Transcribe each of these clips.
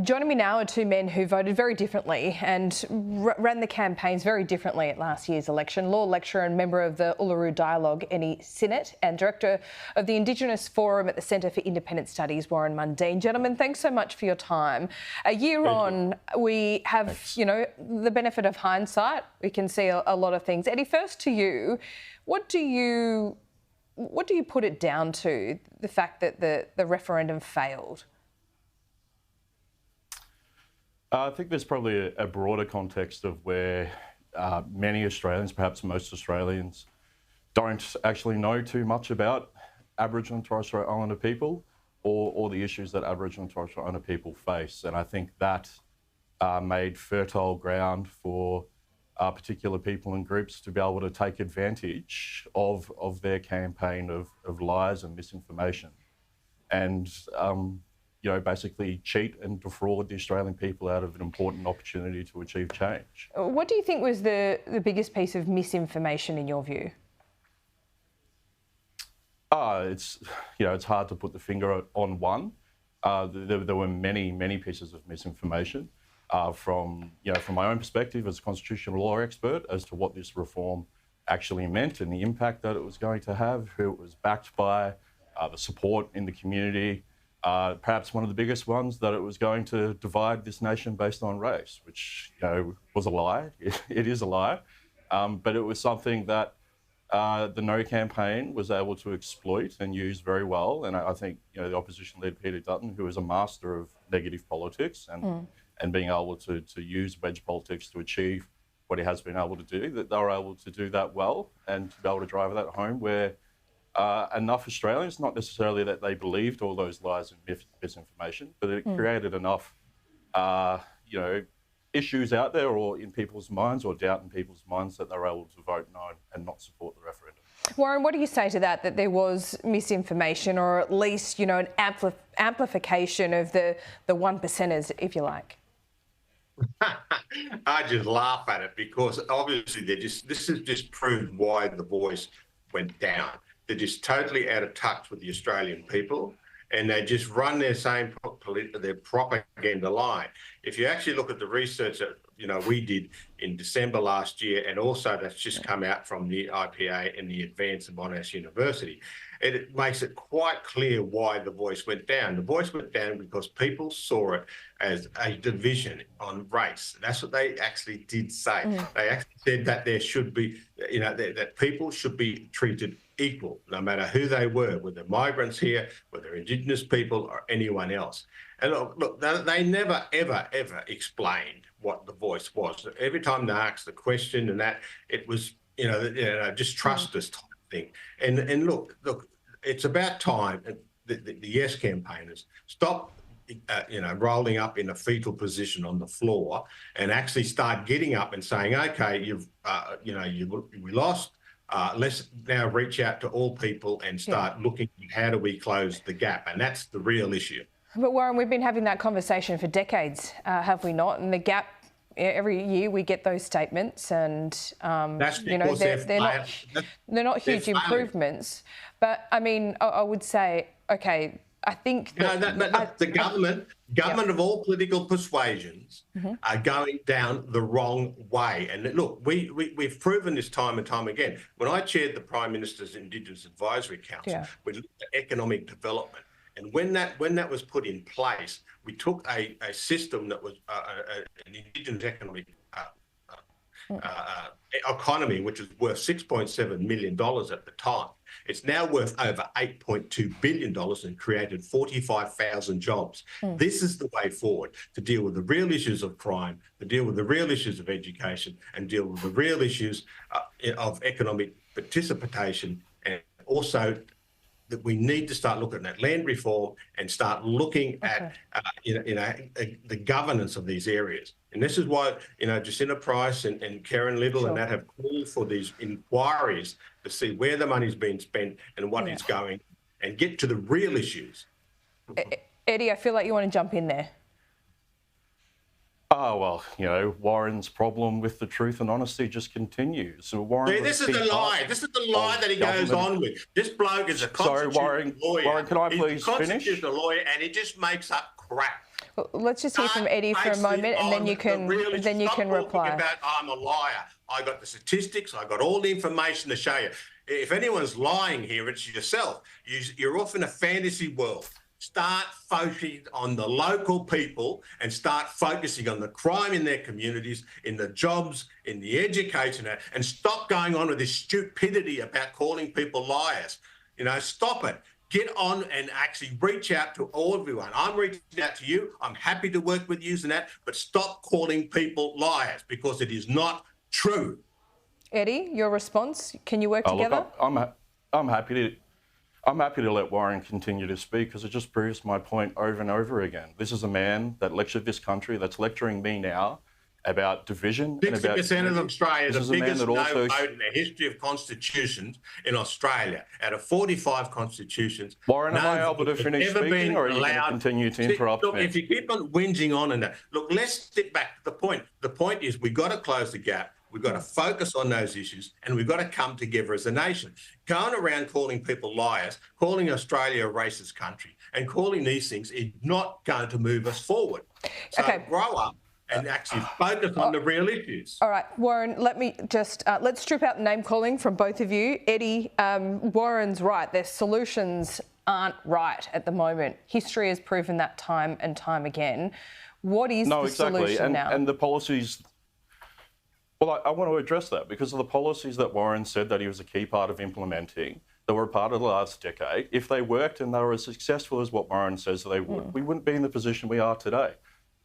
Joining me now are two men who voted very differently and ran the campaigns very differently at last year's election. Law lecturer and member of the Uluru Dialogue, Synot, and director of the Indigenous Forum at the Centre for Independent Studies, Warren Mundine. Gentlemen, thanks so much for your time. A year on, we have, the benefit of hindsight. We can see a lot of things. Eddie, first to you, what do you put it down to, the fact that the referendum failed? I think there's probably a broader context of where many Australians, perhaps most Australians, don't actually know too much about Aboriginal and Torres Strait Islander people or the issues that Aboriginal and Torres Strait Islander people face. And I think that made fertile ground for particular people and groups to be able to take advantage of their campaign of lies and misinformation. And basically cheat and defraud the Australian people out of an important opportunity to achieve change. What do you think was the biggest piece of misinformation in your view? It's hard to put the finger on one. There were many pieces of misinformation from my own perspective as a constitutional law expert as to what this reform actually meant and the impact that it was going to have, who it was backed by, the support in the community. Perhaps one of the biggest ones, that it was going to divide this nation based on race, which was a lie. It is a lie, but it was something that the No campaign was able to exploit and use very well. And I think the opposition leader Peter Dutton, who is a master of negative politics and being able to use wedge politics to achieve what he has been able to do, that they were able to do that well and to be able to drive that home where enough Australians, not necessarily that they believed all those lies and misinformation, but it created enough, issues out there or in people's minds or doubt in people's minds that they were able to vote no and not support the referendum. Warren, what do you say to that there was misinformation or at least, an amplification of the one percenters, if you like? I just laugh at it because obviously this has just proved why the voice went down. They're just totally out of touch with the Australian people, and they just run their same their propaganda line. If you actually look at the research that we did in December last year, and also that's just come out from the IPA and the Advance of Monash University, it makes it quite clear why the voice went down. The voice went down because people saw it as a division on race. That's what they actually did say. They actually said that there should be, that people should be treated equal, no matter who they were, whether migrants here, whether Indigenous people or anyone else. And look, they never, ever explained what the voice was. Every time they asked the question and that, it was, just trust us type thing. And look, it's about time the Yes campaigners stop, rolling up in a fetal position on the floor and actually start getting up and saying, okay, we lost. Let's now reach out to all people and start looking at how do we close the gap. And that's the real issue. But Warren, we've been having that conversation for decades, have we not? And the gap, every year we get those statements and, they're not huge improvements. But I mean, I would say, okay, I think the government of all political persuasions are going down the wrong way. And look, we've proven this time and time again. When I chaired the Prime Minister's Indigenous Advisory Council, we looked at economic development. And when that was put in place, we took a system that was an Indigenous economic economy, which was worth $6.7 million at the time. It's now worth over $8.2 billion and created 45,000 jobs. This is the way forward to deal with the real issues of crime, to deal with the real issues of education, and deal with the real issues of economic participation, and also that we need to start looking at land reform and start looking at the governance of these areas. And this is why Jacinta Price and Karen Little and that have called for these inquiries to see where the money's been spent and what it's going, and get to the real issues. Eddie, I feel like you want to jump in there. Oh, well, Warren's problem with the truth and honesty just continues. So Warren, this is the lie. This is the lie that he goes on with. This bloke is a constitutional lawyer. Warren, can I please finish? He's a constitutional lawyer, and he just makes up crap. Let's just hear from Eddie for a moment, and then you can reply. About I'm a liar. I got the statistics. I got all the information to show you. If anyone's lying here, it's yourself. You're off in a fantasy world. Start focusing on the local people and start focusing on the crime in their communities, in the jobs, in the education, and stop going on with this stupidity about calling people liars. You know, stop it. Get on and actually reach out to everyone. I'm reaching out to you. I'm happy to work with you and that, but stop calling people liars because it is not true. Eddie, your response? Can you work together? Look, I'm happy to let Warren continue to speak because it just proves my point over and over again. This is a man that lectured this country that's lecturing me now about division. 60% of Australia is the biggest no also... vote in the history of constitutions in Australia. Out of 45 constitutions, Warren, am I able to finish speaking, or are you going to continue to interrupt me? If you keep on whinging on and that, look, let's stick back to the point. The point is we've got to close the gap. We've got to focus on those issues, and we've got to come together as a nation. Going around calling people liars, calling Australia a racist country, and calling these things is not going to move us forward. So grow up and actually focus on the real issues. All right, Warren, let me just, let's strip out name calling from both of you. Eddie, Warren's right. Their solutions aren't right at the moment. History has proven that time and time again. What is the solution now? And the policies... Well, I want to address that because of the policies that Warren said that he was a key part of implementing that were part of the last decade. If they worked and they were as successful as what Warren says they would, we wouldn't be in the position we are today.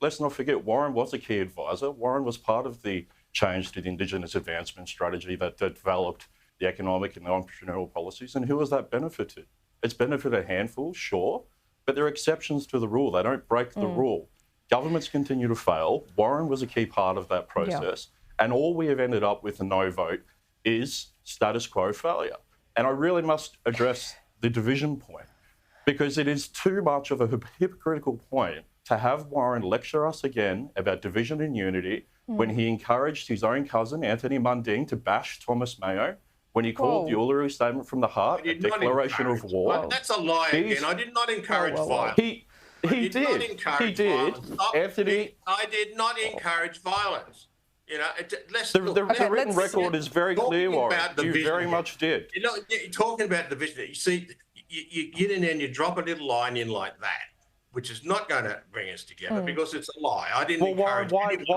Let's not forget, Warren was a key advisor. Warren was part of the change to the Indigenous advancement strategy that developed the economic and the entrepreneurial policies. And who has that benefited? It's benefited a handful, sure, but there are exceptions to the rule. They don't break the rule. Governments continue to fail. Warren was a key part of that process. And all we have ended up with a no vote is status quo failure. And I really must address the division point because it is too much of a hypocritical point to have Warren lecture us again about division and unity when he encouraged his own cousin, Anthony Mundine, to bash Thomas Mayo, when he called the Uluru Statement from the Heart a declaration of war. Well, that's a lie again. I did not encourage violence. He did. Anthony... I did not encourage violence. You know, the written record is very clear, Warren. You very much did. You know, you're talking about division. You see, you get in there and you drop a little line in like that, which is not going to bring us together because it's a lie. I didn't encourage why did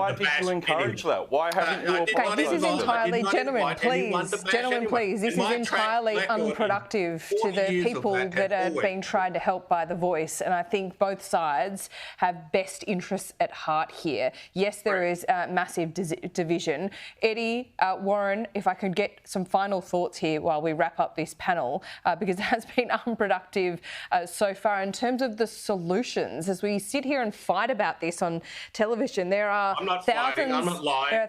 you encourage that? Why haven't you apologized? This is entirely, gentlemen, please. This is entirely unproductive to the people that are being tried to help by The Voice. And I think both sides have best interests at heart here. Yes, there is massive division. Eddie, Warren, if I could get some final thoughts here while we wrap up this panel, because it has been unproductive so far. In terms of the solution, as we sit here and fight about this on television, there are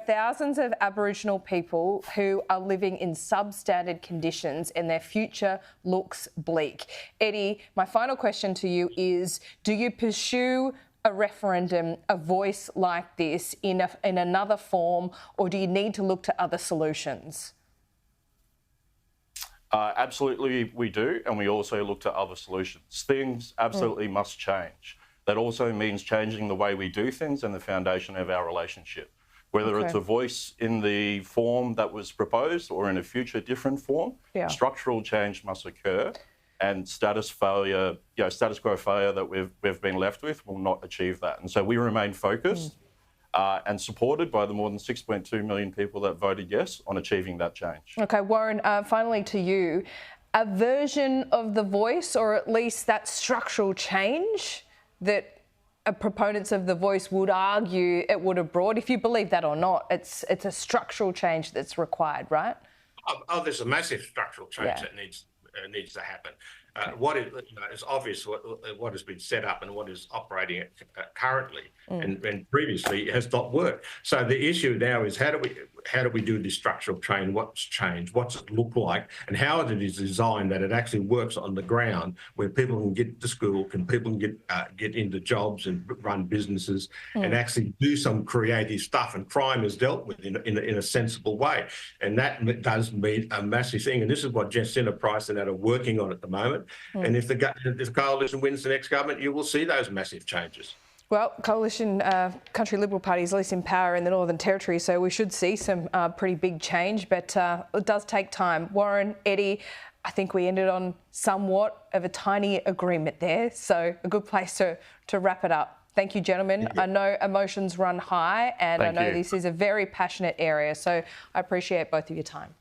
thousands of Aboriginal people who are living in substandard conditions and their future looks bleak. Eddie, my final question to you is, do you pursue a referendum, a voice like this in another form, or do you need to look to other solutions? Absolutely, we do, and we also look to other solutions. Things absolutely must change. That also means changing the way we do things and the foundation of our relationship. Whether it's a voice in the form that was proposed or in a future different form, structural change must occur, and status quo failure that we've been left with will not achieve that. And so we remain focused. And supported by the more than 6.2 million people that voted yes on achieving that change. OK, Warren, finally to you. A version of The Voice, or at least that structural change that proponents of The Voice would argue it would have brought, if you believe that or not, it's a structural change that's required, right? Oh, there's a massive structural change that needs to happen. What is, it's obvious what has been set up and what is operating currently and previously has not worked. So the issue now is how do we do this structural change? What's changed? What's it look like? And how it is designed that it actually works on the ground, where people can get to school, people can get into jobs and run businesses and actually do some creative stuff. And crime is dealt with in a sensible way. And that does mean a massive thing. And this is what Jacinta Price and that are working on at the moment. And if the coalition wins the next government, you will see those massive changes. Well, Coalition Country Liberal Party is least in power in the Northern Territory, so we should see some pretty big change, but it does take time. Warren, Eddie, I think we ended on somewhat of a tiny agreement there, so a good place to wrap it up. Thank you, gentlemen. I know emotions run high, and I know this is a very passionate area, so I appreciate both of your time.